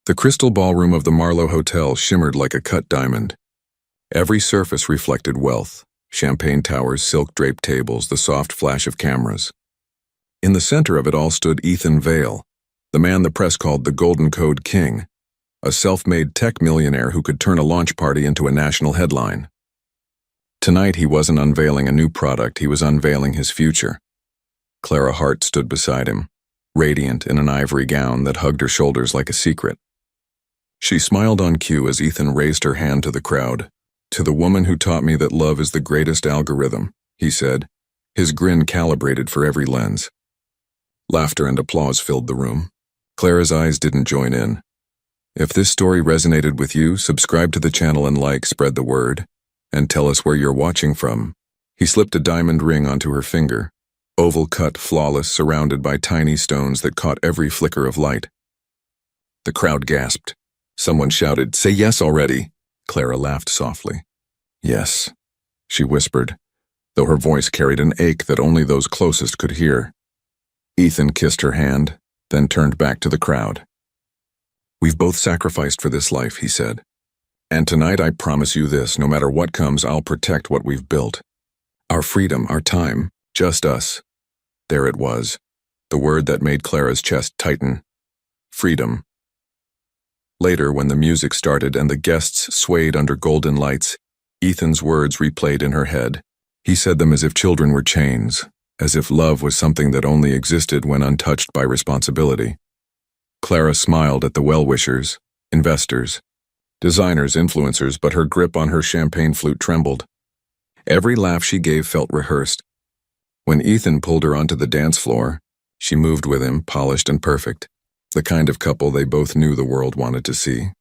The crystal ballroom of the Marlowe Hotel shimmered like a cut diamond. Every surface reflected wealth: champagne towers, silk-draped tables, the soft flash of cameras. In the center of it all stood Ethan Vale, the man the press called the Golden Code King, a self-made tech millionaire who could turn a launch party into a national headline. Tonight he wasn't unveiling a new product, he was unveiling his future. Clara Hart stood beside him, radiant in an ivory gown that hugged her shoulders like a secret. She smiled on cue as Ethan raised her hand to the crowd. "To the woman who taught me that love is the greatest algorithm," he said, his grin calibrated for every lens. Laughter and applause filled the room. Clara's eyes didn't join in. If this story resonated with you, subscribe to the channel and spread the word, and tell us where you're watching from. He slipped a diamond ring onto her finger, oval cut, flawless, surrounded by tiny stones that caught every flicker of light. The crowd gasped. Someone shouted, "Say yes already!" Clara laughed softly. "Yes," she whispered, though her voice carried an ache that only those closest could hear. Ethan kissed her hand, then turned back to the crowd. "We've both sacrificed for this life," he said. "And tonight I promise you this, no matter what comes, I'll protect what we've built. Our freedom, our time, just us." There it was, the word that made Clara's chest tighten. Freedom. Later, when the music started and the guests swayed under golden lights, Ethan's words replayed in her head. He said them as if children were chains, as if love was something that only existed when untouched by responsibility. Clara smiled at the well-wishers, investors, designers, influencers, but her grip on her champagne flute trembled. Every laugh she gave felt rehearsed. When Ethan pulled her onto the dance floor, she moved with him, polished and perfect, the kind of couple they both knew the world wanted to see.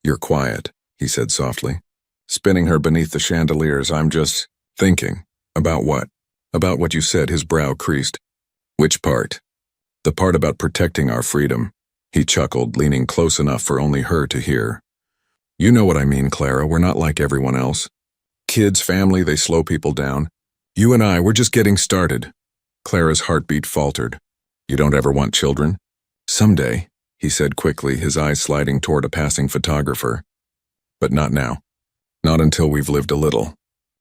"You're quiet," he said softly, spinning her beneath the chandeliers. "I'm just thinking." "About what?" "About what you said." His brow creased. "Which part?" "The part about protecting our freedom." He chuckled, leaning close enough for only her to hear. "You know what I mean, Clara. We're not like everyone else. Kids, family, they slow people down. You and I, we're just getting started." Clara's heartbeat faltered. "You don't ever want children?" "Someday," he said quickly, his eyes sliding toward a passing photographer. "But not now. Not until we've lived a little.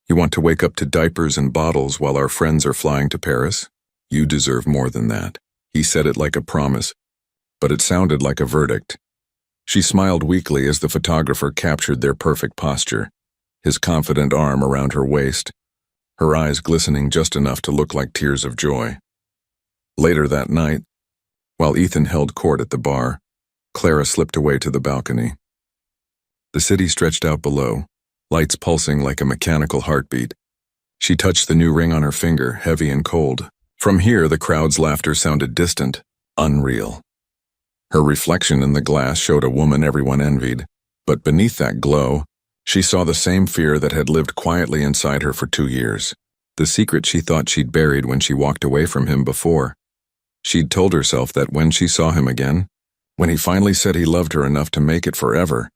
You want to wake up to diapers and bottles while our friends are flying to Paris? You deserve more than that." He said it like a promise, but it sounded like a verdict. She smiled weakly as the photographer captured their perfect posture, his confident arm around her waist, her eyes glistening just enough to look like tears of joy. Later that night, while Ethan held court at the bar, Clara slipped away to the balcony. The city stretched out below, lights pulsing like a mechanical heartbeat. She touched the new ring on her finger, heavy and cold. From here, the crowd's laughter sounded distant, unreal. Her reflection in the glass showed a woman everyone envied, but beneath that glow, she saw the same fear that had lived quietly inside her for 2 years, the secret she thought she'd buried when she walked away from him before. She'd told herself that when she saw him again, when he finally said he loved her enough to make it forever,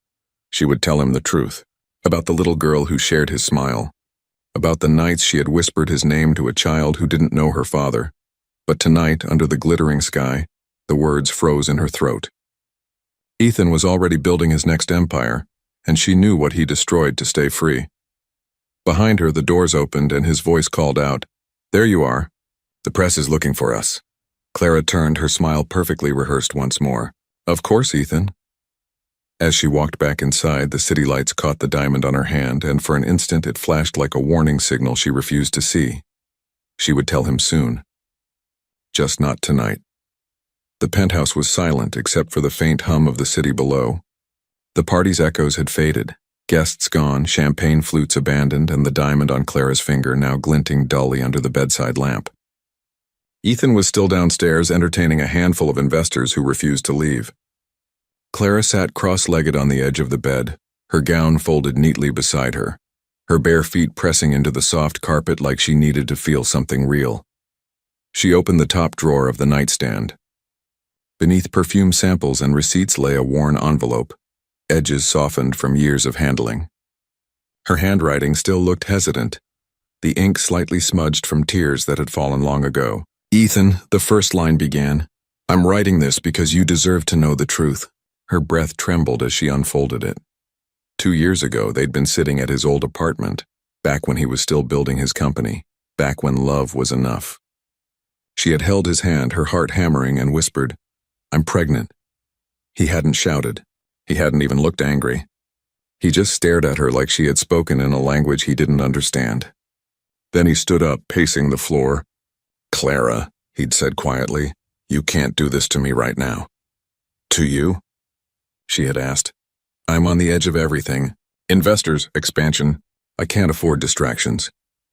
she would tell him the truth, about the little girl who shared his smile, about the nights she had whispered his name to a child who didn't know her father. But tonight, under the glittering sky, the words froze in her throat. Ethan was already building his next empire, and she knew what he destroyed to stay free. Behind her, the doors opened and his voice called out, "There you are. The press is looking for us." Clara turned, her smile perfectly rehearsed once more. "Of course, Ethan." As she walked back inside, the city lights caught the diamond on her hand, and for an instant it flashed like a warning signal she refused to see. She would tell him soon. Just not tonight. The penthouse was silent except for the faint hum of the city below. The party's echoes had faded, guests gone, champagne flutes abandoned, and the diamond on Clara's finger now glinting dully under the bedside lamp. Ethan was still downstairs entertaining a handful of investors who refused to leave. Clara sat cross-legged on the edge of the bed, her gown folded neatly beside her, her bare feet pressing into the soft carpet like she needed to feel something real. She opened the top drawer of the nightstand. Beneath perfume samples and receipts lay a worn envelope, edges softened from years of handling. Her handwriting still looked hesitant, the ink slightly smudged from tears that had fallen long ago. "Ethan," the first line began, "I'm writing this because you deserve to know the truth. Her breath trembled as she unfolded it. 2 years ago, they'd been sitting at his old apartment, back when he was still building his company, back when love was enough. She had held his hand, her heart hammering, and whispered, "I'm pregnant." He hadn't shouted. He hadn't even looked angry. He just stared at her like she had spoken in a language he didn't understand. Then he stood up, pacing the floor. "Clara," he'd said quietly, "you can't do this to me right now." "To you?" she had asked. "I'm on the edge of everything. Investors, expansion. I can't afford distractions.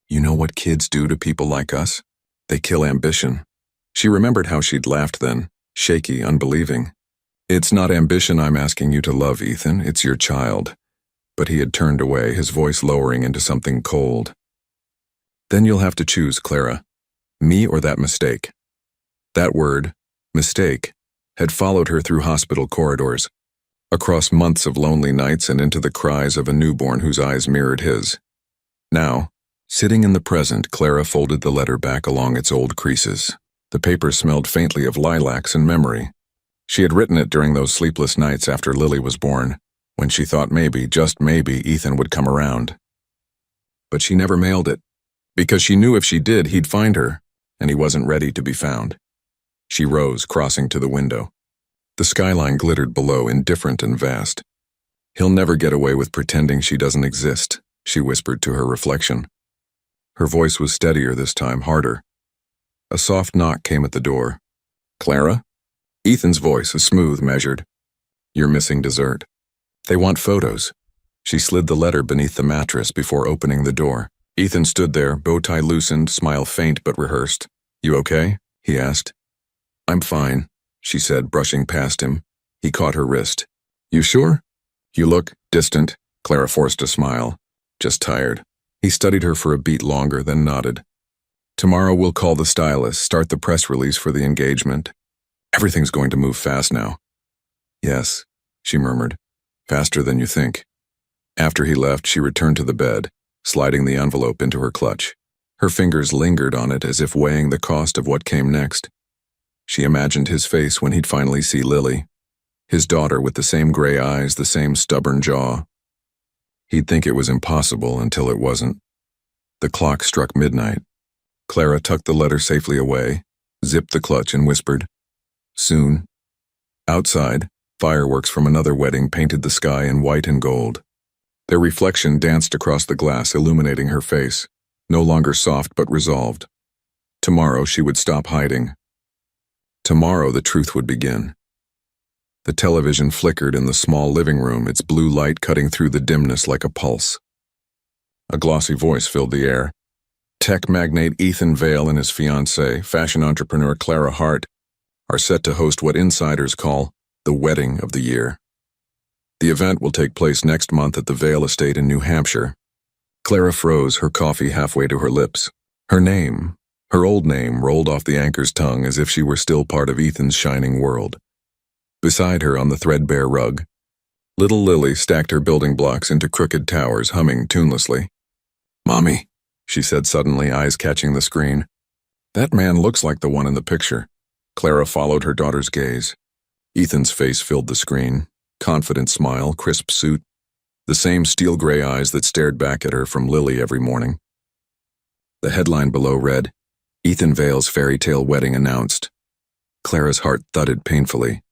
You know what kids do to people like us? They kill ambition." She remembered how she'd laughed then, shaky, unbelieving. "It's not ambition I'm asking you to love, Ethan. It's your child." But he had turned away, his voice lowering into something cold. "Then you'll have to choose, Clara. Me or that mistake." That word, mistake, had followed her through hospital corridors, across months of lonely nights and into the cries of a newborn whose eyes mirrored his. Now, sitting in the present, Clara folded the letter back along its old creases. The paper smelled faintly of lilacs and memory. She had written it during those sleepless nights after Lily was born, when she thought maybe, just maybe, Ethan would come around. But she never mailed it, because she knew if she did, he'd find her, and he wasn't ready to be found. She rose, crossing to the window. The skyline glittered below, indifferent and vast. "He'll never get away with pretending she doesn't exist," she whispered to her reflection. Her voice was steadier this time, harder. A soft knock came at the door. "Clara?" Ethan's voice, a smooth, measured. "You're missing dessert. They want photos." She slid the letter beneath the mattress before opening the door. Ethan stood there, bow tie loosened, smile faint but rehearsed. "You okay?" he asked. "I'm fine," she said, brushing past him. He caught her wrist. "You sure?" "You look distant." Clara forced a smile. "Just tired." He studied her for a beat longer, then nodded. "Tomorrow we'll call the stylist, start the press release for the engagement. Everything's going to move fast now." "Yes," she murmured. "Faster than you think." After he left, she returned to the bed, sliding the envelope into her clutch. Her fingers lingered on it as if weighing the cost of what came next. She imagined his face when he'd finally see Lily, his daughter with the same gray eyes, the same stubborn jaw. He'd think it was impossible until it wasn't. The clock struck midnight. Clara tucked the letter safely away, zipped the clutch, and whispered, "Soon." Outside, fireworks from another wedding painted the sky in white and gold. Their reflection danced across the glass, illuminating her face, no longer soft but resolved. Tomorrow she would stop hiding. Tomorrow the truth would begin. The television flickered in the small living room, its blue light cutting through the dimness like a pulse. A glossy voice filled the air. Tech magnate Ethan Vale and his fiancée, fashion entrepreneur Clara Hart, are set to host what insiders call the wedding of the year. The event will take place next month at the Vale estate in New Hampshire. Clara froze, her coffee halfway to her lips. Her name, her old name, rolled off the anchor's tongue as if she were still part of Ethan's shining world. Beside her on the threadbare rug, little Lily stacked her building blocks into crooked towers, humming tunelessly. "Mommy," she said suddenly, eyes catching the screen. "That man looks like the one in the picture." Clara followed her daughter's gaze. Ethan's face filled the screen. Confident smile, crisp suit, the same steel-gray eyes that stared back at her from Lily every morning. The headline below read, "Ethan Vale's fairy tale wedding announced." Clara's heart thudded painfully.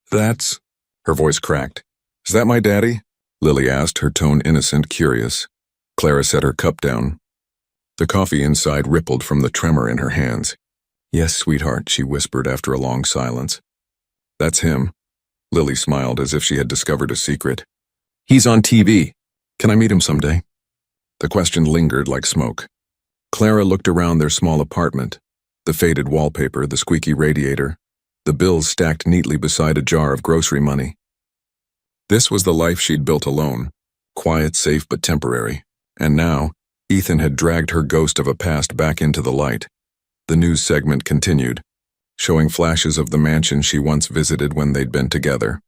"That's..." Her voice cracked. "Is that my daddy?" Lily asked, her tone innocent, curious. Clara set her cup down. The coffee inside rippled from the tremor in her hands. "Yes, sweetheart," she whispered after a long silence. "That's him." Lily smiled as if she had discovered a secret. "He's on TV. Can I meet him someday?" The question lingered like smoke. Clara looked around their small apartment, the faded wallpaper, the squeaky radiator, the bills stacked neatly beside a jar of grocery money. This was the life she'd built alone, quiet, safe, but temporary. And now, Ethan had dragged her ghost of a past back into the light. The news segment continued, showing flashes of the mansion she once visited when they'd been together.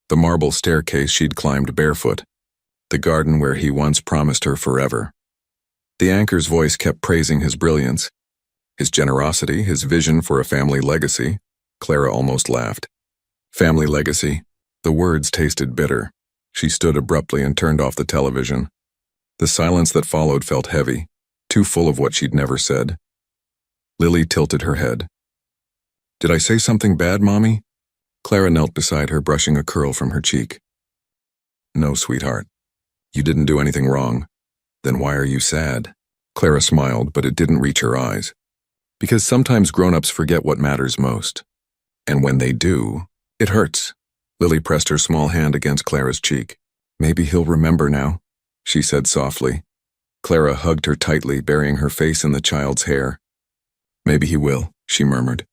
The marble staircase she'd climbed barefoot. The garden where he once promised her forever. The anchor's voice kept praising his brilliance, his generosity, his vision for a family legacy. Clara almost laughed. Family legacy, The words tasted bitter. She stood abruptly and turned off the television. The silence that followed felt heavy, too full of what she'd never said. Lily tilted her head. "Did I say something bad, Mommy?" Clara knelt beside her, brushing a curl from her cheek. "No, sweetheart. You didn't do anything wrong. Then why are you sad?" Clara smiled, but it didn't reach her eyes. "Because sometimes grown-ups forget what matters most. And when they do, it hurts." Lily pressed her small hand against Clara's cheek. "Maybe he'll remember now," she said softly. Clara hugged her tightly, burying her face in the child's hair. "Maybe he will," she murmured.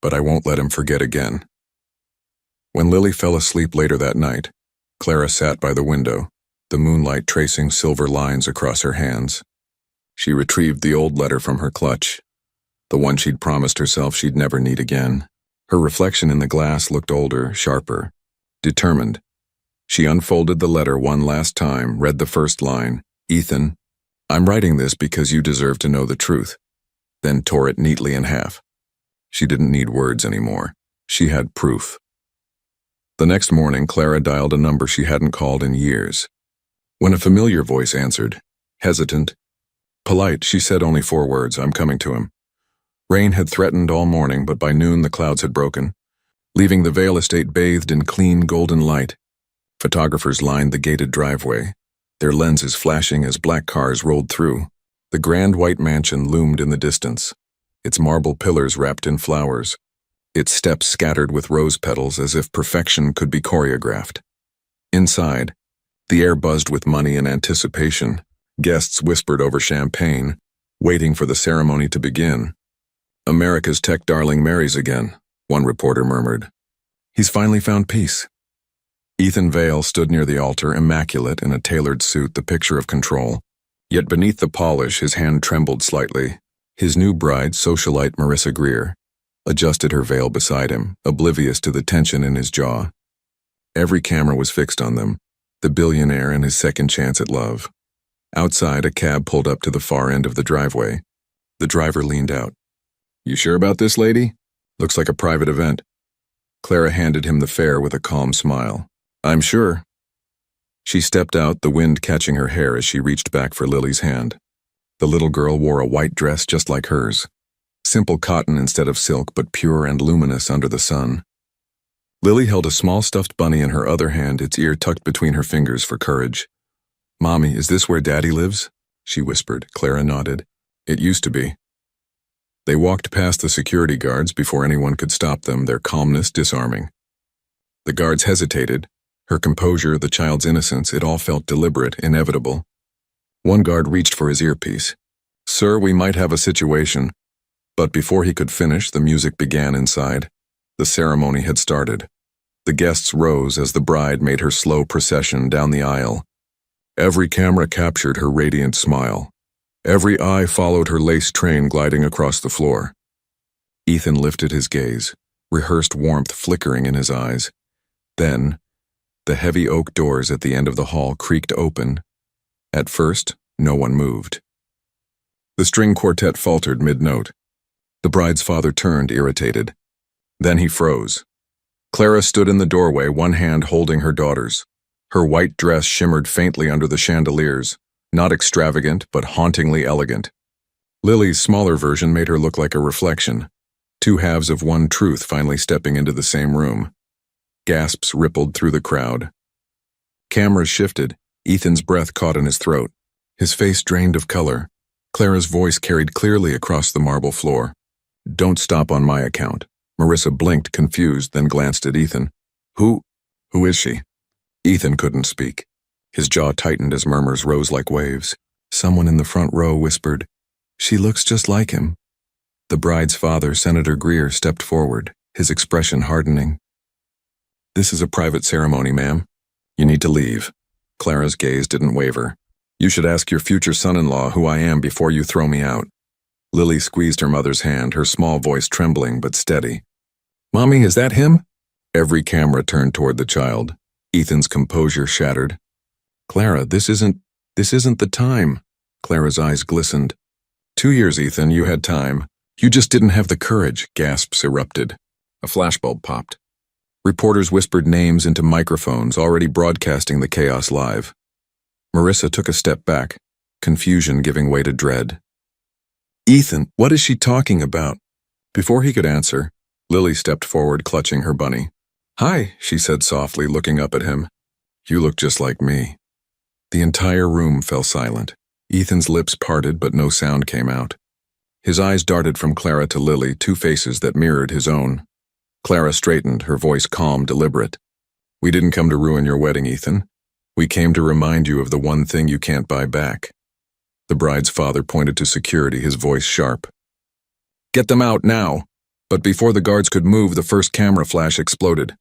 "But I won't let him forget again." When Lily fell asleep later that night, Clara sat by the window, the moonlight tracing silver lines across her hands. She retrieved the old letter from her clutch, the one she'd promised herself she'd never need again. Her reflection in the glass looked older, sharper, determined. She unfolded the letter one last time, read the first line, "Ethan, I'm writing this because you deserve to know the truth," then tore it neatly in half. She didn't need words anymore. She had proof. The next morning, Clara dialed a number she hadn't called in years. When a familiar voice answered, hesitant, polite, she said only 4 words, "I'm coming to him." Rain had threatened all morning, but by noon the clouds had broken, leaving the Vale estate bathed in clean golden light. Photographers lined the gated driveway, their lenses flashing as black cars rolled through. The grand white mansion loomed in the distance, its marble pillars wrapped in flowers, its steps scattered with rose petals as if perfection could be choreographed. Inside, the air buzzed with money and anticipation. Guests whispered over champagne, waiting for the ceremony to begin. "America's tech darling marries again," one reporter murmured. "He's finally found peace." Ethan Vale stood near the altar, immaculate in a tailored suit, the picture of control. Yet beneath the polish, his hand trembled slightly. His new bride, socialite Marissa Greer, adjusted her veil beside him, oblivious to the tension in his jaw. Every camera was fixed on them, the billionaire and his second chance at love. Outside, a cab pulled up to the far end of the driveway. The driver leaned out. "You sure about this, lady? Looks like a private event." Clara handed him the fare with a calm smile. "I'm sure." She stepped out, the wind catching her hair as she reached back for Lily's hand. The little girl wore a white dress just like hers. Simple cotton instead of silk, but pure and luminous under the sun. Lily held a small stuffed bunny in her other hand, its ear tucked between her fingers for courage. "Mommy, is this where Daddy lives?" she whispered. Clara nodded. "It used to be." They walked past the security guards before anyone could stop them, their calmness disarming. The guards hesitated. Her composure, the child's innocence, it all felt deliberate, inevitable. One guard reached for his earpiece. "Sir, we might have a situation." But before he could finish, the music began inside. The ceremony had started. The guests rose as the bride made her slow procession down the aisle. Every camera captured her radiant smile. Every eye followed her lace train gliding across the floor. Ethan lifted his gaze, rehearsed warmth flickering in his eyes. Then, the heavy oak doors at the end of the hall creaked open. At first, no one moved. The string quartet faltered mid-note. The bride's father turned, irritated. Then he froze. Clara stood in the doorway, one hand holding her daughter's. Her white dress shimmered faintly under the chandeliers, not extravagant, but hauntingly elegant. Lily's smaller version made her look like a reflection, 2 halves of one truth finally stepping into the same room. Gasps rippled through the crowd. Cameras shifted. Ethan's breath caught in his throat. His face drained of color. Clara's voice carried clearly across the marble floor. "Don't stop on my account." Marissa blinked, confused, then glanced at Ethan. Who is she?" Ethan couldn't speak. His jaw tightened as murmurs rose like waves. Someone in the front row whispered, "She looks just like him." The bride's father, Senator Greer, stepped forward, his expression hardening. "This is a private ceremony, ma'am. You need to leave." Clara's gaze didn't waver. "You should ask your future son-in-law who I am before you throw me out." Lily squeezed her mother's hand, her small voice trembling but steady. "Mommy, is that him?" Every camera turned toward the child. Ethan's composure shattered. "Clara, this isn't the time." Clara's eyes glistened. 2 years, Ethan, you had time. You just didn't have the courage," gasps erupted. A flashbulb popped. Reporters whispered names into microphones, already broadcasting the chaos live. Marissa took a step back, confusion giving way to dread. "Ethan, what is she talking about?" Before he could answer, Lily stepped forward, clutching her bunny. "Hi," she said softly, looking up at him. "You look just like me." The entire room fell silent. Ethan's lips parted, but no sound came out. His eyes darted from Clara to Lily, two faces that mirrored his own. Clara straightened, her voice calm, deliberate. "We didn't come to ruin your wedding, Ethan. We came to remind you of the one thing you can't buy back." The bride's father pointed to security, his voice sharp. "Get them out now!" But before the guards could move, the first camera flash exploded.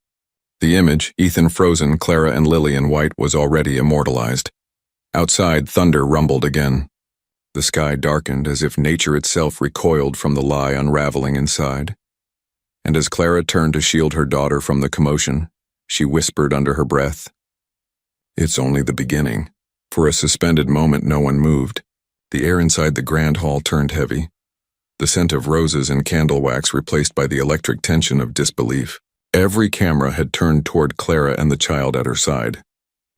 The image, Ethan frozen, Clara and Lily in white, was already immortalized. Outside, thunder rumbled again. The sky darkened as if nature itself recoiled from the lie unraveling inside. And as Clara turned to shield her daughter from the commotion, she whispered under her breath, "It's only the beginning." For a suspended moment, no one moved. The air inside the grand hall turned heavy. The scent of roses and candle wax replaced by the electric tension of disbelief. Every camera had turned toward Clara and the child at her side.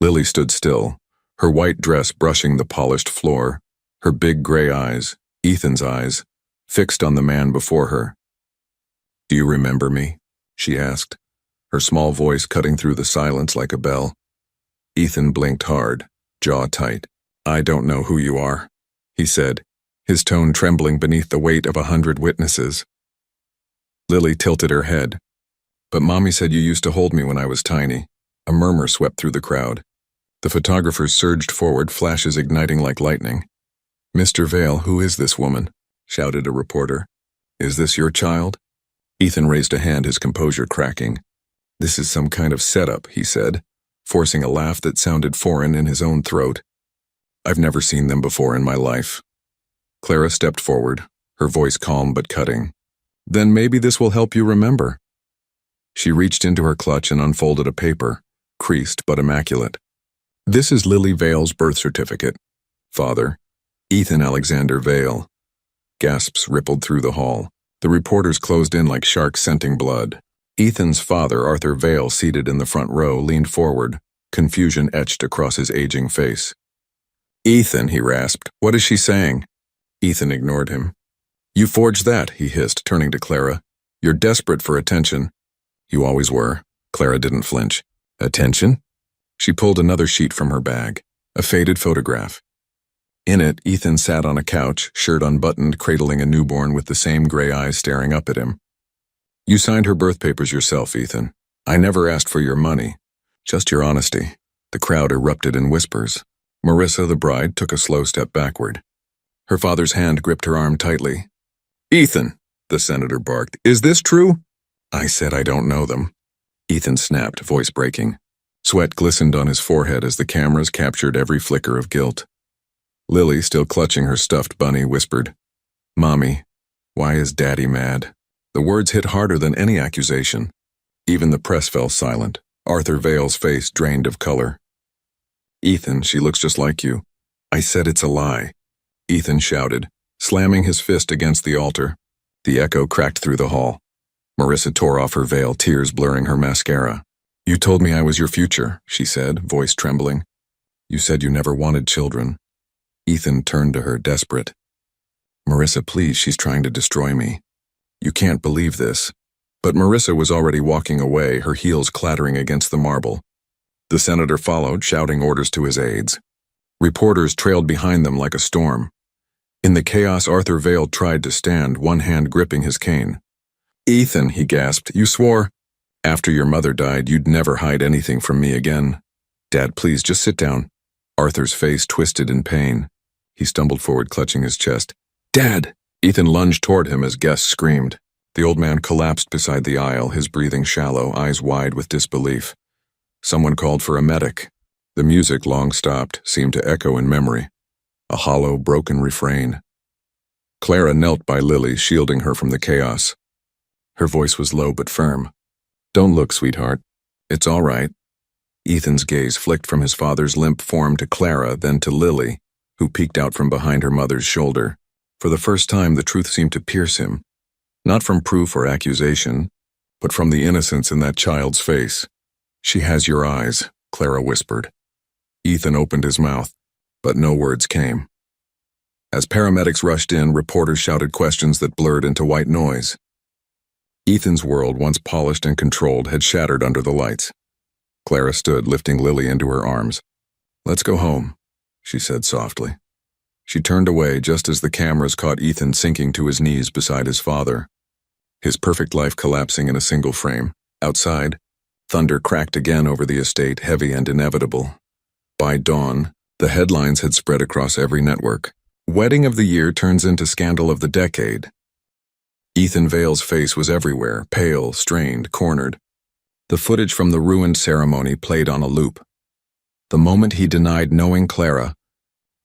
Lily stood still, her white dress brushing the polished floor, her big gray eyes, Ethan's eyes, fixed on the man before her. "Do you remember me?" she asked, her small voice cutting through the silence like a bell. Ethan blinked hard, jaw tight. "I don't know who you are," he said, his tone trembling beneath the weight of 100 witnesses. Lily tilted her head. "But Mommy said you used to hold me when I was tiny." A murmur swept through the crowd. The photographers surged forward, flashes igniting like lightning. "Mr. Vale, who is this woman?" shouted a reporter. "Is this your child?" Ethan raised a hand, his composure cracking. "This is some kind of setup," he said, forcing a laugh that sounded foreign in his own throat. "I've never seen them before in my life." Clara stepped forward, her voice calm but cutting. "Then maybe this will help you remember." She reached into her clutch and unfolded a paper, creased but immaculate. "This is Lily Vale's birth certificate. Father, Ethan Alexander Vale." Gasps rippled through the hall. The reporters closed in like sharks scenting blood. Ethan's father, Arthur Vale, seated in the front row, leaned forward, confusion etched across his aging face. "Ethan," he rasped, "what is she saying?" Ethan ignored him. "You forged that," he hissed, turning to Clara. "You're desperate for attention." "You always were." Clara didn't flinch. "Attention?" She pulled another sheet from her bag, a faded photograph. In it, Ethan sat on a couch, shirt unbuttoned, cradling a newborn with the same gray eyes staring up at him. "You signed her birth papers yourself, Ethan. I never asked for your money, just your honesty." The crowd erupted in whispers. Marissa, the bride, took a slow step backward. Her father's hand gripped her arm tightly. "Ethan," the senator barked, "is this true?" "I said I don't know them." Ethan snapped, voice breaking. Sweat glistened on his forehead as the cameras captured every flicker of guilt. Lily, still clutching her stuffed bunny, whispered, "Mommy, why is Daddy mad?" The words hit harder than any accusation. Even the press fell silent, Arthur Vale's face drained of color. "Ethan, she looks just like you." "I said it's a lie," Ethan shouted, slamming his fist against the altar. The echo cracked through the hall. Marissa tore off her veil, tears blurring her mascara. "You told me I was your future," she said, voice trembling. "You said you never wanted children." Ethan turned to her, desperate. "Marissa, please, she's trying to destroy me. You can't believe this." But Marissa was already walking away, her heels clattering against the marble. The senator followed, shouting orders to his aides. Reporters trailed behind them like a storm. In the chaos, Arthur Vale tried to stand, one hand gripping his cane. "Ethan," he gasped, "you swore after your mother died you'd never hide anything from me again." "Dad, please, just sit down." Arthur's face twisted in pain. He stumbled forward, clutching his chest. "Dad!" Ethan lunged toward him as guests screamed. The old man collapsed beside the aisle, his breathing shallow, eyes wide with disbelief. Someone called for a medic. The music, long stopped, seemed to echo in memory. A hollow, broken refrain. Clara knelt by Lily, shielding her from the chaos. Her voice was low but firm. "Don't look, sweetheart. It's all right." Ethan's gaze flicked from his father's limp form to Clara, then to Lily, who peeked out from behind her mother's shoulder. For the first time, the truth seemed to pierce him. Not from proof or accusation, but from the innocence in that child's face. "She has your eyes," Clara whispered. Ethan opened his mouth, but no words came. As paramedics rushed in, reporters shouted questions that blurred into white noise. Ethan's world, once polished and controlled, had shattered under the lights. Clara stood, lifting Lily into her arms. "Let's go home," she said softly. She turned away just as the cameras caught Ethan sinking to his knees beside his father, his perfect life collapsing in a single frame. Outside, thunder cracked again over the estate, heavy and inevitable. By dawn, the headlines had spread across every network. "Wedding of the year turns into scandal of the decade." Ethan Vale's face was everywhere, pale, strained, cornered. The footage from the ruined ceremony played on a loop. The moment he denied knowing Clara,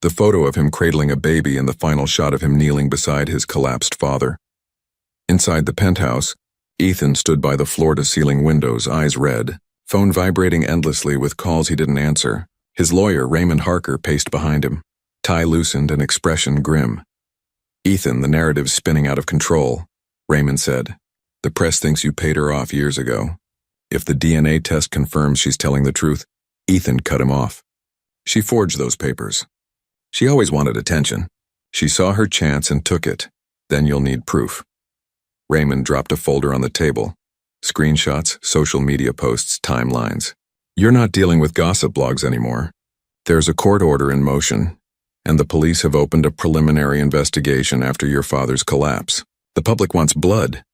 the photo of him cradling a baby and the final shot of him kneeling beside his collapsed father. Inside the penthouse, Ethan stood by the floor-to-ceiling windows, eyes red, phone vibrating endlessly with calls he didn't answer. His lawyer, Raymond Harker, paced behind him, tie loosened and expression grim. "Ethan, the narrative's spinning out of control," Raymond said. "The press thinks you paid her off years ago. If the DNA test confirms she's telling the truth," Ethan cut him off. "She forged those papers. She always wanted attention. She saw her chance and took it. Then you'll need proof." Raymond dropped a folder on the table. Screenshots, social media posts, timelines. "You're not dealing with gossip blogs anymore. There's a court order in motion, and the police have opened a preliminary investigation after your father's collapse. The public wants blood."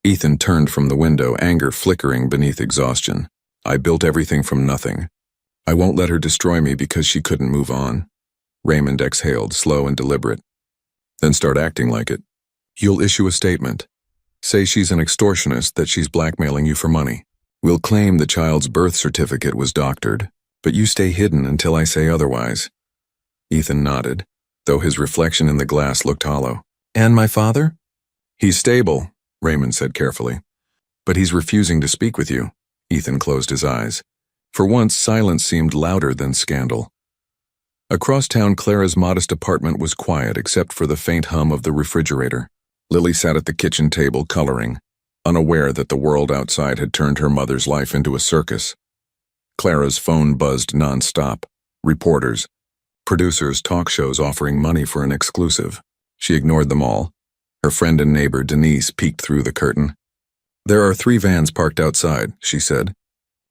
Ethan turned from the window, anger flickering beneath exhaustion. "I built everything from nothing. I won't let her destroy me because she couldn't move on." Raymond exhaled, slow and deliberate. "Then start acting like it. You'll issue a statement. Say she's an extortionist, that she's blackmailing you for money. We'll claim the child's birth certificate was doctored, but you stay hidden until I say otherwise." Ethan nodded, though his reflection in the glass looked hollow. "And my father?" "He's stable," Raymond said carefully. "But he's refusing to speak with you." Ethan closed his eyes. For once, silence seemed louder than scandal. Across town, Clara's modest apartment was quiet except for the faint hum of the refrigerator. Lily sat at the kitchen table coloring, unaware that the world outside had turned her mother's life into a circus. Clara's phone buzzed nonstop. Reporters, producers, talk shows offering money for an exclusive. She ignored them all. Her friend and neighbor, Denise, peeked through the curtain. "There are 3 vans parked outside," she said.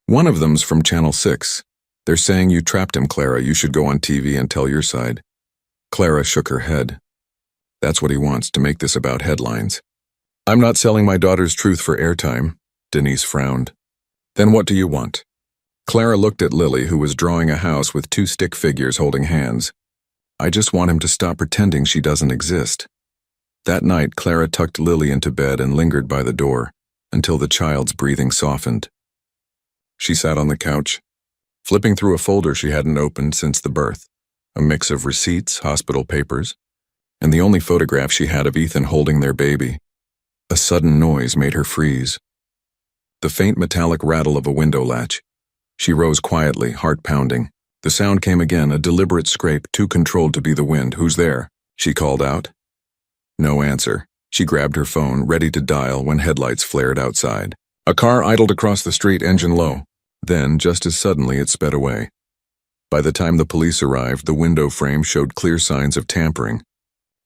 "One of them's from Channel 6. They're saying you trapped him, Clara. You should go on TV and tell your side." Clara shook her head. "That's what he wants, to make this about headlines." "I'm not selling my daughter's truth for airtime," Denise frowned. "Then what do you want?" Clara looked at Lily, who was drawing a house with 2 stick figures holding hands. "I just want him to stop pretending she doesn't exist." That night, Clara tucked Lily into bed and lingered by the door until the child's breathing softened. She sat on the couch, flipping through a folder she hadn't opened since the birth, a mix of receipts, hospital papers, and the only photograph she had of Ethan holding their baby. A sudden noise made her freeze. The faint metallic rattle of a window latch. She rose quietly, heart pounding. The sound came again, a deliberate scrape, too controlled to be the wind. "Who's there?" she called out. No answer. She grabbed her phone, ready to dial when headlights flared outside. A car idled across the street, engine low. Then, just as suddenly, it sped away. By the time the police arrived, the window frame showed clear signs of tampering.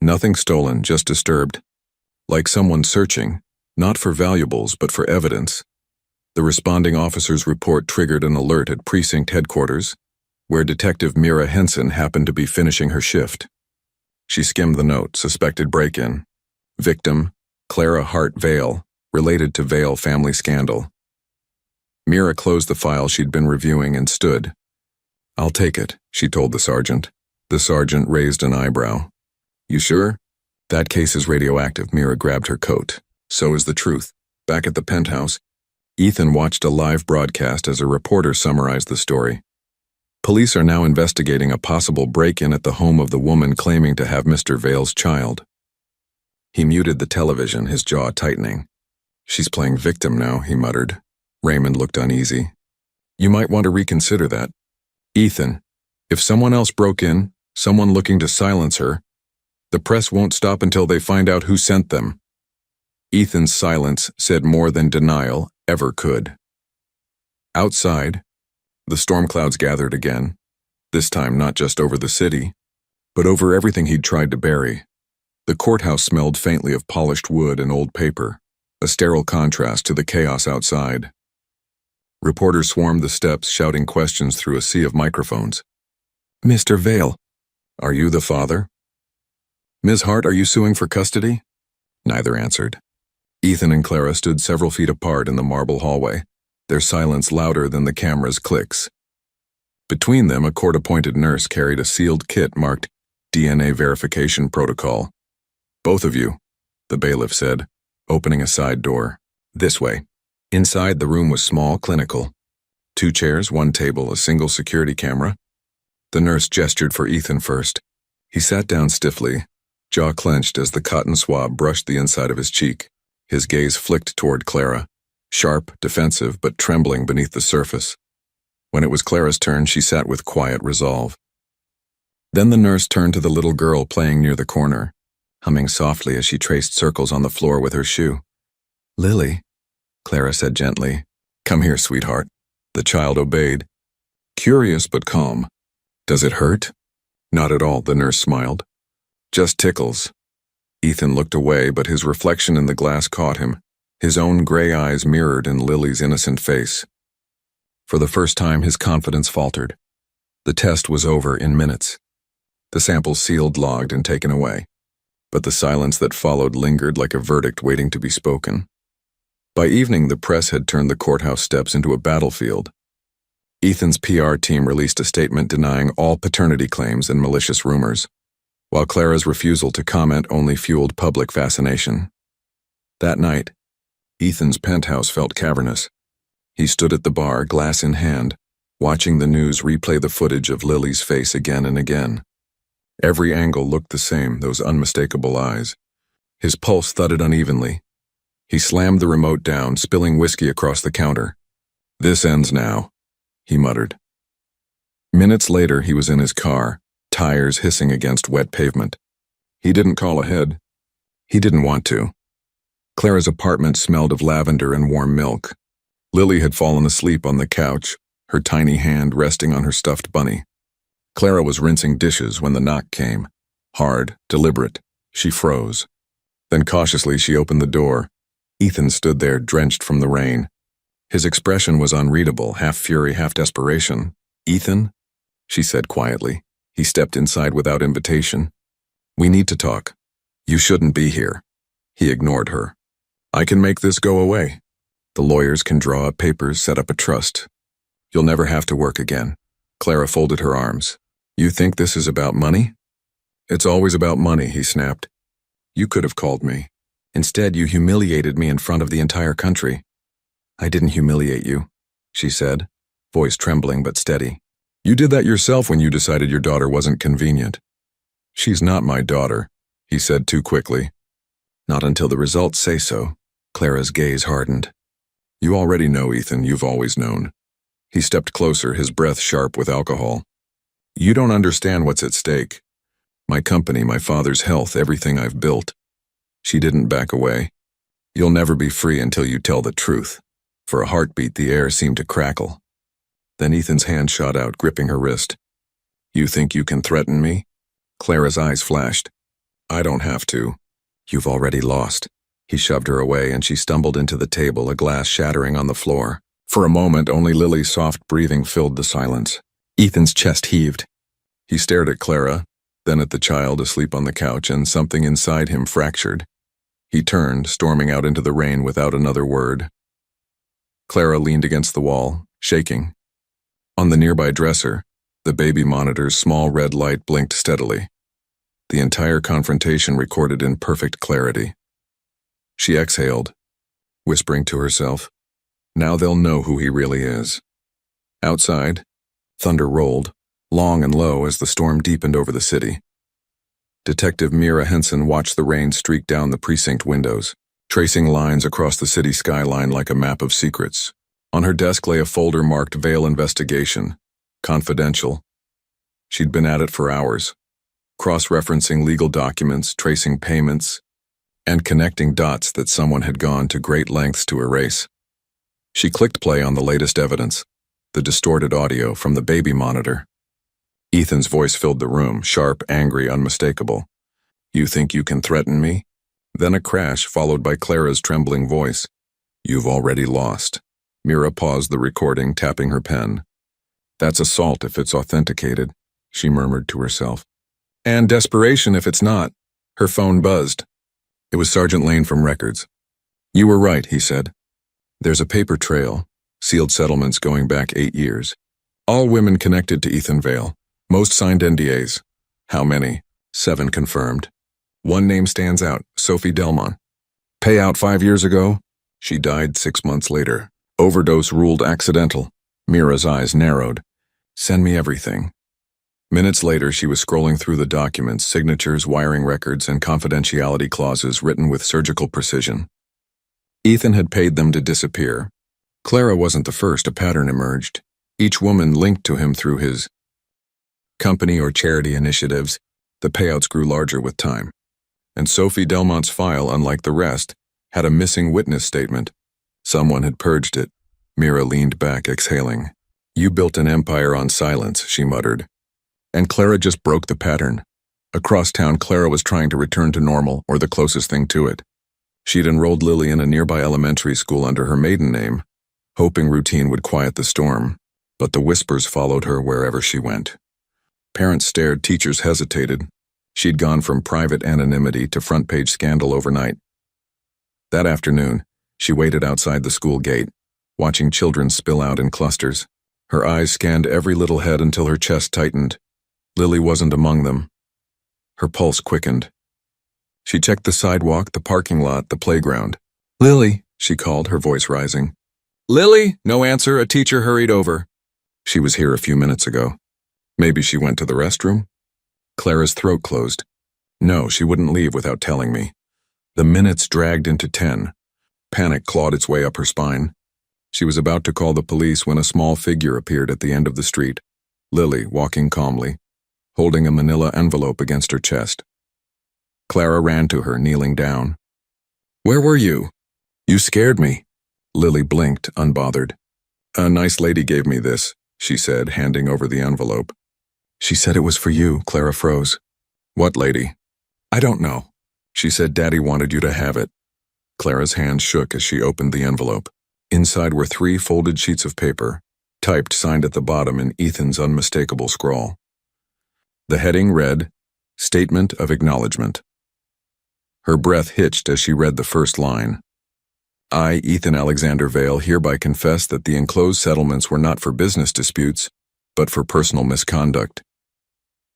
Nothing stolen, just disturbed. Like someone searching, not for valuables, but for evidence. The responding officer's report triggered an alert at precinct headquarters, where Detective Mira Henson happened to be finishing her shift. She skimmed the note, suspected break-in. Victim, Clara Hart Vale, related to Vale family scandal. Mira closed the file she'd been reviewing and stood. "I'll take it," she told the sergeant. The sergeant raised an eyebrow. "You sure?" "That case is radioactive." Mira grabbed her coat. "So is the truth." Back at the penthouse, Ethan watched a live broadcast as a reporter summarized the story. Police are now investigating a possible break-in at the home of the woman claiming to have Mr. Vale's child. He muted the television, his jaw tightening. "She's playing victim now," he muttered. Raymond looked uneasy. "You might want to reconsider that. Ethan, if someone else broke in, someone looking to silence her, the press won't stop until they find out who sent them." Ethan's silence said more than denial ever could. Outside, the storm clouds gathered again, this time not just over the city, but over everything he'd tried to bury. The courthouse smelled faintly of polished wood and old paper, a sterile contrast to the chaos outside. Reporters swarmed the steps, shouting questions through a sea of microphones. "Mr. Vale, are you the father? Ms. Hart, are you suing for custody?" Neither answered. Ethan and Clara stood several feet apart in the marble hallway, their silence louder than the camera's clicks. Between them, a court-appointed nurse carried a sealed kit marked DNA verification protocol. "Both of you," the bailiff said, opening a side door. "This way." Inside, the room was small, clinical. 2 chairs, 1 table, a single security camera. The nurse gestured for Ethan first. He sat down stiffly, jaw clenched as the cotton swab brushed the inside of his cheek. His gaze flicked toward Clara, sharp, defensive, but trembling beneath the surface. When it was Clara's turn, she sat with quiet resolve. Then the nurse turned to the little girl playing near the corner, humming softly as she traced circles on the floor with her shoe. "Lily," Clara said gently. "Come here, sweetheart." The child obeyed, curious but calm. "Does it hurt?" "Not at all," the nurse smiled. "Just tickles." Ethan looked away, but his reflection in the glass caught him, his own gray eyes mirrored in Lily's innocent face. For the first time, his confidence faltered. The test was over in minutes. The samples sealed, logged, and taken away. But the silence that followed lingered like a verdict waiting to be spoken. By evening, the press had turned the courthouse steps into a battlefield. Ethan's PR team released a statement denying all paternity claims and malicious rumors, while Clara's refusal to comment only fueled public fascination. That night, Ethan's penthouse felt cavernous. He stood at the bar, glass in hand, watching the news replay the footage of Lily's face again and again. Every angle looked the same, those unmistakable eyes. His pulse thudded unevenly. He slammed the remote down, spilling whiskey across the counter. "This ends now," he muttered. Minutes later, he was in his car, tires hissing against wet pavement. He didn't call ahead. He didn't want to. Clara's apartment smelled of lavender and warm milk. Lily had fallen asleep on the couch, her tiny hand resting on her stuffed bunny. Clara was rinsing dishes when the knock came. Hard, deliberate. She froze. Then cautiously she opened the door. Ethan stood there, drenched from the rain. His expression was unreadable, half fury, half desperation. "Ethan?" she said quietly. He stepped inside without invitation. "We need to talk. You shouldn't be here." He ignored her. "I can make this go away. The lawyers can draw up papers, set up a trust. You'll never have to work again." Clara folded her arms. "You think this is about money?" "It's always about money," he snapped. "You could have called me. Instead, you humiliated me in front of the entire country." "I didn't humiliate you," she said, voice trembling but steady. "You did that yourself when you decided your daughter wasn't convenient." "She's not my daughter," he said too quickly. "Not until the results say so." Clara's gaze hardened. "You already know, Ethan, you've always known." He stepped closer, his breath sharp with alcohol. "You don't understand what's at stake. My company, my father's health, everything I've built." She didn't back away. "You'll never be free until you tell the truth." For a heartbeat, the air seemed to crackle. Then Ethan's hand shot out, gripping her wrist. "You think you can threaten me?" Clara's eyes flashed. "I don't have to. You've already lost." He shoved her away and she stumbled into the table, a glass shattering on the floor. For a moment, only Lily's soft breathing filled the silence. Ethan's chest heaved. He stared at Clara, then at the child asleep on the couch, and something inside him fractured. He turned, storming out into the rain without another word. Clara leaned against the wall, shaking. On the nearby dresser, the baby monitor's small red light blinked steadily. The entire confrontation recorded in perfect clarity. She exhaled, whispering to herself, "Now they'll know who he really is." Outside, thunder rolled, long and low as the storm deepened over the city. Detective Mira Henson watched the rain streak down the precinct windows, tracing lines across the city skyline like a map of secrets. On her desk lay a folder marked Vale Investigation, Confidential. She'd been at it for hours, cross-referencing legal documents, tracing payments, and connecting dots that someone had gone to great lengths to erase. She clicked play on the latest evidence, the distorted audio from the baby monitor. Ethan's voice filled the room, sharp, angry, unmistakable. "You think you can threaten me?" Then a crash, followed by Clara's trembling voice. "You've already lost." Mira paused the recording, tapping her pen. "That's assault if it's authenticated," she murmured to herself. "And desperation if it's not." Her phone buzzed. It was Sergeant Lane from Records. "You were right," he said. "There's a paper trail, sealed settlements going back 8 years. All women connected to Ethan Vale. Most signed NDAs. How many? 7 confirmed. One name stands out, Sophie Delmont. Payout 5 years ago? She died 6 months later. Overdose ruled accidental." Mira's eyes narrowed. "Send me everything." Minutes later, she was scrolling through the documents, signatures, wiring records, and confidentiality clauses written with surgical precision. Ethan had paid them to disappear. Clara wasn't the first. A pattern emerged. Each woman linked to him through his company or charity initiatives. The payouts grew larger with time. And Sophie Delmont's file, unlike the rest, had a missing witness statement. Someone had purged it. Mira leaned back, exhaling. "You built an empire on silence," she muttered. And Clara just broke the pattern. Across town, Clara was trying to return to normal, or the closest thing to it. She'd enrolled Lily in a nearby elementary school under her maiden name, hoping routine would quiet the storm. But the whispers followed her wherever she went. Parents stared, teachers hesitated. She'd gone from private anonymity to front-page scandal overnight. That afternoon, she waited outside the school gate, watching children spill out in clusters. Her eyes scanned every little head until her chest tightened. Lily wasn't among them. Her pulse quickened. She checked the sidewalk, the parking lot, the playground. "Lily," she called, her voice rising. "Lily!" No answer. A teacher hurried over. She was here a few minutes ago. Maybe she went to the restroom? Clara's throat closed. No, she wouldn't leave without telling me. The minutes dragged into 10. Panic clawed its way up her spine. She was about to call the police when a small figure appeared at the end of the street. Lily, walking calmly, holding a manila envelope against her chest. Clara ran to her, kneeling down. "Where were you?" "You scared me." Lily blinked, unbothered. "A nice lady gave me this," she said, handing over the envelope. "She said it was for you." Clara froze. "What lady?" "I don't know. She said Daddy wanted you to have it." Clara's hand shook as she opened the envelope. Inside were 3 folded sheets of paper, typed, signed at the bottom in Ethan's unmistakable scrawl. The heading read, "Statement of Acknowledgement." Her breath hitched as she read the first line. "I, Ethan Alexander Vale, hereby confess that the enclosed settlements were not for business disputes, but for personal misconduct."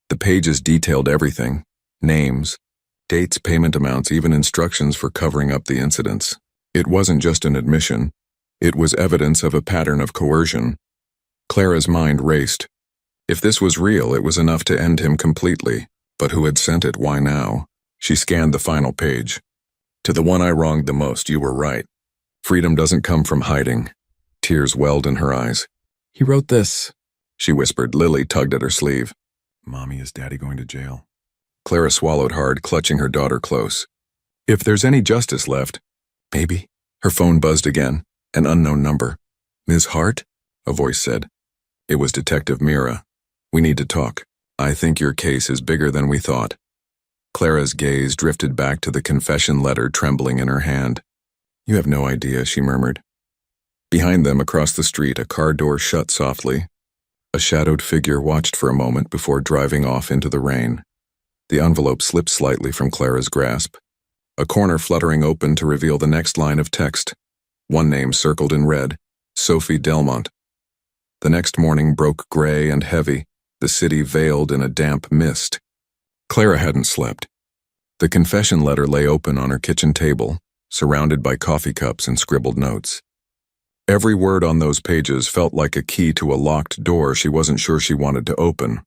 The pages detailed everything: names, dates, payment amounts, even instructions for covering up the incidents. It wasn't just an admission. It was evidence of a pattern of coercion. Clara's mind raced. If this was real, it was enough to end him completely. But who had sent it? Why now? She scanned the final page. "To the one I wronged the most, you were right. Freedom doesn't come from hiding." Tears welled in her eyes. "He wrote this," she whispered. Lily tugged at her sleeve. "Mommy, is Daddy going to jail?" Clara swallowed hard, clutching her daughter close. "If there's any justice left, maybe." Her phone buzzed again, an unknown number. "Ms. Hart?" a voice said. It was Detective Mira. "We need to talk. I think your case is bigger than we thought." Clara's gaze drifted back to the confession letter trembling in her hand. "You have no idea," she murmured. Behind them, across the street, a car door shut softly. A shadowed figure watched for a moment before driving off into the rain. The envelope slipped slightly from Clara's grasp. A corner fluttering open to reveal the next line of text. One name circled in red, Sophie Delmont. The next morning broke gray and heavy, the city veiled in a damp mist. Clara hadn't slept. The confession letter lay open on her kitchen table, surrounded by coffee cups and scribbled notes. Every word on those pages felt like a key to a locked door she wasn't sure she wanted to open.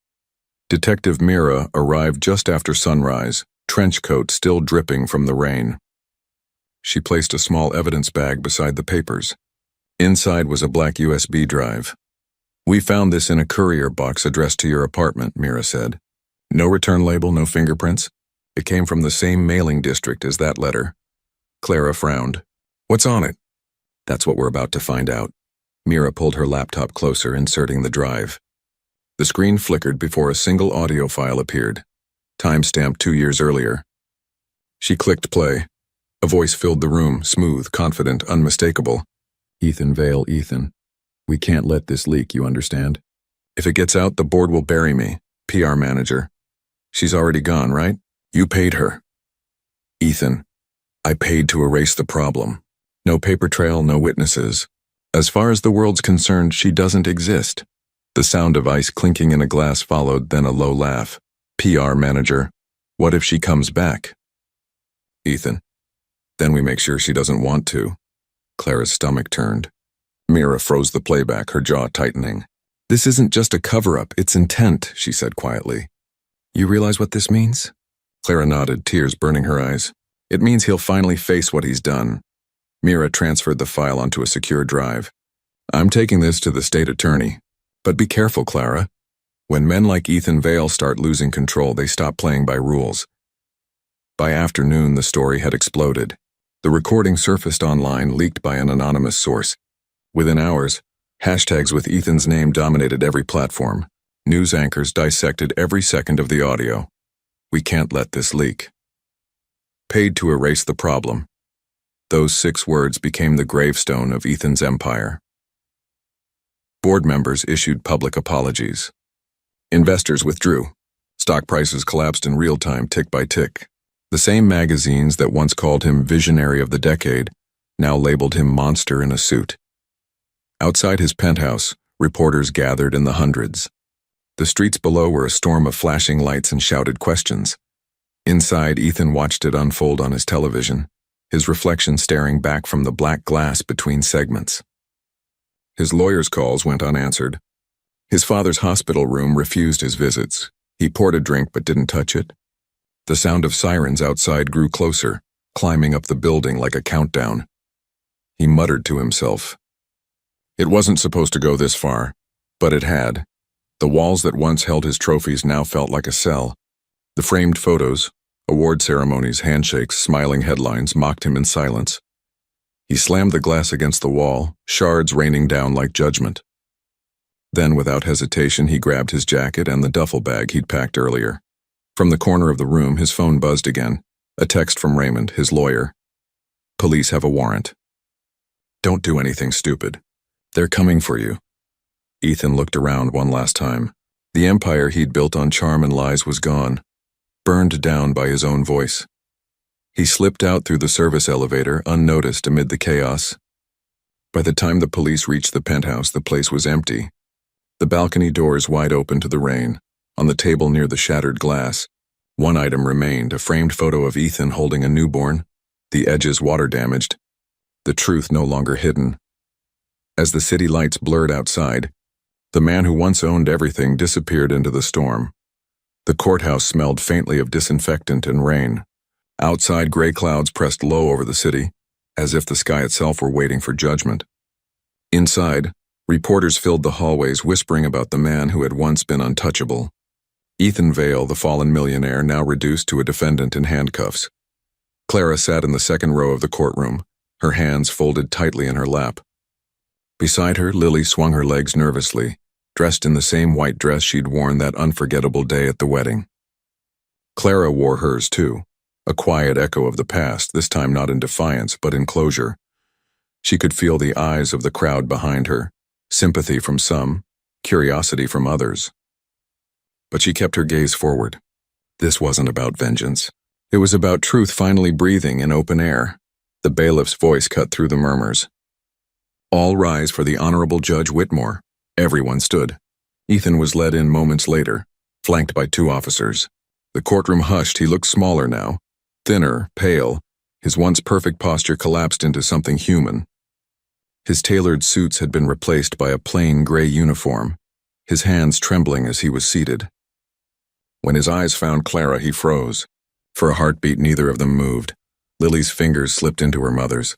Detective Mira arrived just after sunrise, trench coat still dripping from the rain. She placed a small evidence bag beside the papers. Inside was a black USB drive. "We found this in a courier box addressed to your apartment," Mira said. "No return label, no fingerprints?" It came from the same mailing district as that letter. Clara frowned. What's on it? That's what we're about to find out. Mira pulled her laptop closer, inserting the drive. The screen flickered before a single audio file appeared, time-stamped 2 years earlier. She clicked play. A voice filled the room, smooth, confident, unmistakable. Ethan Vale, Ethan. We can't let this leak, you understand? If it gets out, the board will bury me. PR manager. She's already gone, right? You paid her. Ethan. I paid to erase the problem. No paper trail, no witnesses. As far as the world's concerned, she doesn't exist. The sound of ice clinking in a glass followed, then a low laugh. PR manager. What if she comes back? Ethan. Then we make sure she doesn't want to. Clara's stomach turned. Mira froze the playback, her jaw tightening. This isn't just a cover-up, it's intent, she said quietly. You realize what this means? Clara nodded, tears burning her eyes. It means he'll finally face what he's done. Mira transferred the file onto a secure drive. I'm taking this to the state attorney. But be careful, Clara. When men like Ethan Vale start losing control, they stop playing by rules. By afternoon, the story had exploded. The recording surfaced online, leaked by an anonymous source. Within hours, hashtags with Ethan's name dominated every platform. News anchors dissected every second of the audio. We can't let this leak. Paid to erase the problem. Those 6 words became the gravestone of Ethan's empire. Board members issued public apologies. Investors withdrew. Stock prices collapsed in real time, tick by tick. The same magazines that once called him visionary of the decade now labeled him monster in a suit. Outside his penthouse, reporters gathered in the hundreds. The streets below were a storm of flashing lights and shouted questions. Inside, Ethan watched it unfold on his television, his reflection staring back from the black glass between segments. His lawyer's calls went unanswered. His father's hospital room refused his visits. He poured a drink but didn't touch it. The sound of sirens outside grew closer, climbing up the building like a countdown. He muttered to himself. It wasn't supposed to go this far, but it had. The walls that once held his trophies now felt like a cell. The framed photos, award ceremonies, handshakes, smiling headlines mocked him in silence. He slammed the glass against the wall, shards raining down like judgment. Then, without hesitation, he grabbed his jacket and the duffel bag he'd packed earlier. From the corner of the room, his phone buzzed again. A text from Raymond, his lawyer. Police have a warrant. Don't do anything stupid. They're coming for you. Ethan looked around one last time. The empire he'd built on charm and lies was gone, burned down by his own voice. He slipped out through the service elevator, unnoticed amid the chaos. By the time the police reached the penthouse, the place was empty. The balcony doors wide open to the rain. On the table near the shattered glass, one item remained, a framed photo of Ethan holding a newborn, the edges water-damaged, the truth no longer hidden. As the city lights blurred outside, the man who once owned everything disappeared into the storm. The courthouse smelled faintly of disinfectant and rain. Outside, gray clouds pressed low over the city, as if the sky itself were waiting for judgment. Inside, reporters filled the hallways whispering about the man who had once been untouchable. Ethan Vale, the fallen millionaire, now reduced to a defendant in handcuffs. Clara sat in the second row of the courtroom, her hands folded tightly in her lap. Beside her, Lily swung her legs nervously, dressed in the same white dress she'd worn that unforgettable day at the wedding. Clara wore hers too, a quiet echo of the past, this time not in defiance but in closure. She could feel the eyes of the crowd behind her, sympathy from some, curiosity from others. But she kept her gaze forward. This wasn't about vengeance. It was about truth finally breathing in open air. The bailiff's voice cut through the murmurs. All rise for the Honorable Judge Whitmore. Everyone stood. Ethan was led in moments later, flanked by 2 officers. The courtroom hushed. He looked smaller now, thinner, pale. His once perfect posture collapsed into something human. His tailored suits had been replaced by a plain gray uniform, his hands trembling as he was seated. When his eyes found Clara, he froze. For a heartbeat, neither of them moved. Lily's fingers slipped into her mother's.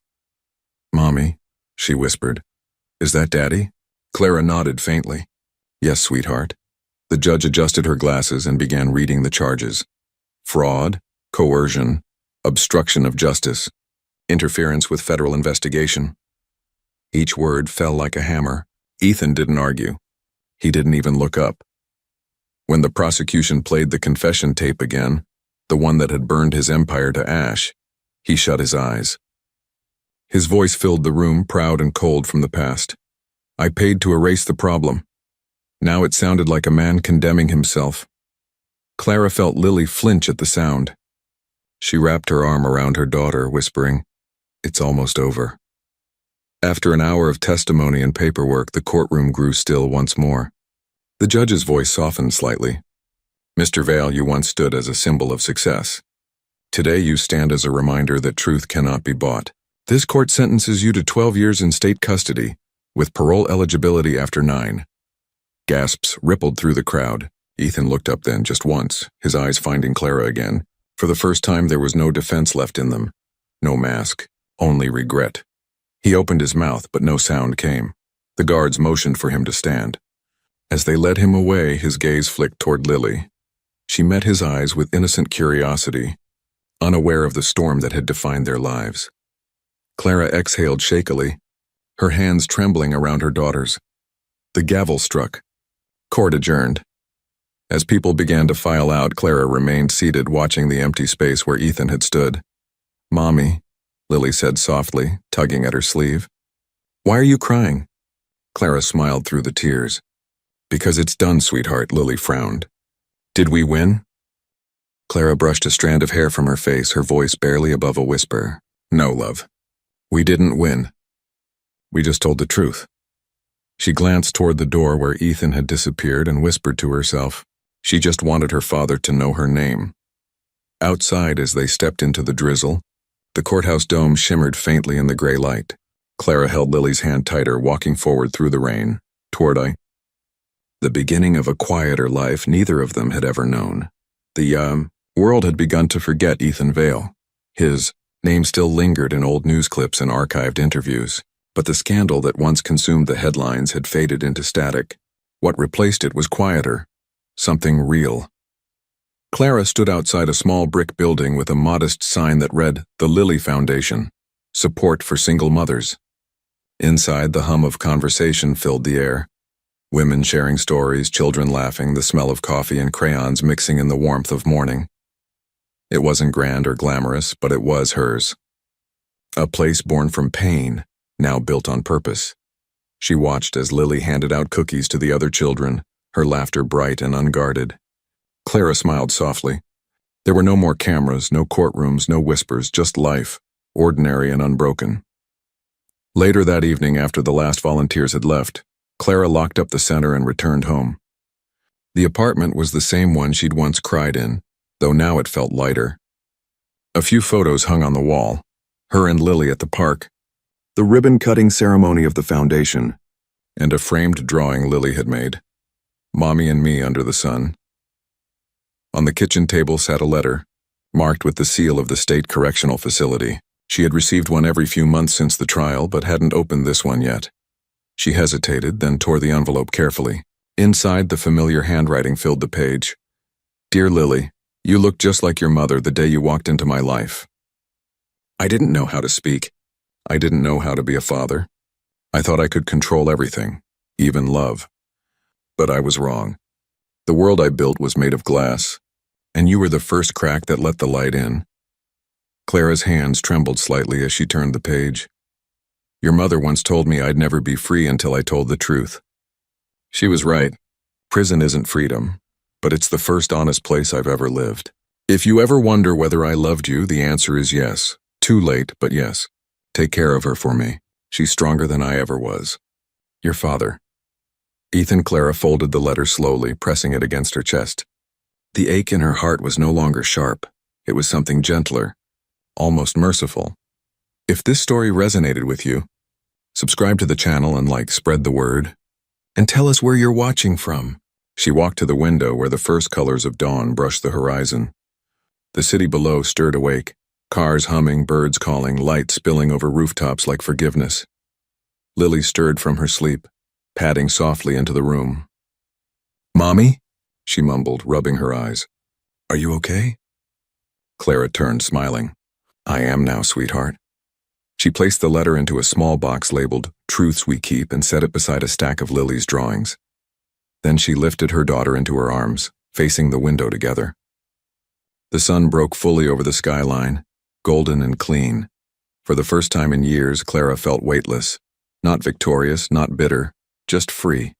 "Mommy," she whispered. "Is that Daddy?" Clara nodded faintly. "Yes, sweetheart." The judge adjusted her glasses and began reading the charges. Fraud, coercion, obstruction of justice, interference with federal investigation. Each word fell like a hammer. Ethan didn't argue. He didn't even look up. When the prosecution played the confession tape again, the one that had burned his empire to ash, he shut his eyes. His voice filled the room, proud and cold from the past. I paid to erase the problem. Now it sounded like a man condemning himself. Clara felt Lily flinch at the sound. She wrapped her arm around her daughter, whispering, "It's almost over." After an hour of testimony and paperwork, the courtroom grew still once more. The judge's voice softened slightly. "Mr. Vale, you once stood as a symbol of success. Today you stand as a reminder that truth cannot be bought. This court sentences you to 12 years in state custody, with parole eligibility after 9. Gasps rippled through the crowd. Ethan looked up then, just once, his eyes finding Clara again. For the first time there was no defense left in them. No mask, only regret. He opened his mouth, but no sound came. The guards motioned for him to stand. As they led him away, his gaze flicked toward Lily. She met his eyes with innocent curiosity, unaware of the storm that had defined their lives. Clara exhaled shakily, her hands trembling around her daughter's. The gavel struck. Court adjourned. As people began to file out, Clara remained seated, watching the empty space where Ethan had stood. "Mommy," Lily said softly, tugging at her sleeve. "Why are you crying?" Clara smiled through the tears. "Because it's done, sweetheart," Lily frowned. "Did we win?" Clara brushed a strand of hair from her face, her voice barely above a whisper. "No, love. We didn't win. We just told the truth." She glanced toward the door where Ethan had disappeared and whispered to herself. She just wanted her father to know her name. Outside, as they stepped into the drizzle, the courthouse dome shimmered faintly in the gray light. Clara held Lily's hand tighter, walking forward through the rain, toward the beginning of a quieter life neither of them had ever known. The world had begun to forget Ethan Vale. His name still lingered in old news clips and archived interviews, but the scandal that once consumed the headlines had faded into static. What replaced it was quieter, something real. Clara stood outside a small brick building with a modest sign that read, "The Lily Foundation, Support for Single Mothers." Inside, the hum of conversation filled the air. Women sharing stories, children laughing, the smell of coffee and crayons mixing in the warmth of morning. It wasn't grand or glamorous, but it was hers. A place born from pain, now built on purpose. She watched as Lily handed out cookies to the other children, her laughter bright and unguarded. Clara smiled softly. There were no more cameras, no courtrooms, no whispers, just life, ordinary and unbroken. Later that evening, after the last volunteers had left, Clara locked up the center and returned home. The apartment was the same one she'd once cried in, though now it felt lighter. A few photos hung on the wall, her and Lily at the park, the ribbon-cutting ceremony of the foundation, and a framed drawing Lily had made. Mommy and me under the sun. On the kitchen table sat a letter, marked with the seal of the state correctional facility. She had received one every few months since the trial, but hadn't opened this one yet. She hesitated, then tore the envelope carefully. Inside, the familiar handwriting filled the page. "Dear Lily, you looked just like your mother the day you walked into my life. I didn't know how to speak. I didn't know how to be a father. I thought I could control everything, even love. But I was wrong. The world I built was made of glass, and you were the first crack that let the light in." Clara's hands trembled slightly as she turned the page. "Your mother once told me I'd never be free until I told the truth. She was right. Prison isn't freedom, but it's the first honest place I've ever lived. If you ever wonder whether I loved you, the answer is yes. Too late, but yes. Take care of her for me. She's stronger than I ever was. Your father." Ethan. Clara folded the letter slowly, pressing it against her chest. The ache in her heart was no longer sharp. It was something gentler, almost merciful. If this story resonated with you, subscribe to the channel and spread the word. And tell us where you're watching from. She walked to the window where the first colors of dawn brushed the horizon. The city below stirred awake, cars humming, birds calling, light spilling over rooftops like forgiveness. Lily stirred from her sleep, padding softly into the room. "Mommy?" she mumbled, rubbing her eyes. "Are you okay?" Clara turned, smiling. I am now, sweetheart. She placed the letter into a small box labeled Truths We Keep and set it beside a stack of Lily's drawings. Then she lifted her daughter into her arms, facing the window together. The sun broke fully over the skyline, golden and clean. For the first time in years, Clara felt weightless. Not victorious, not bitter, just free.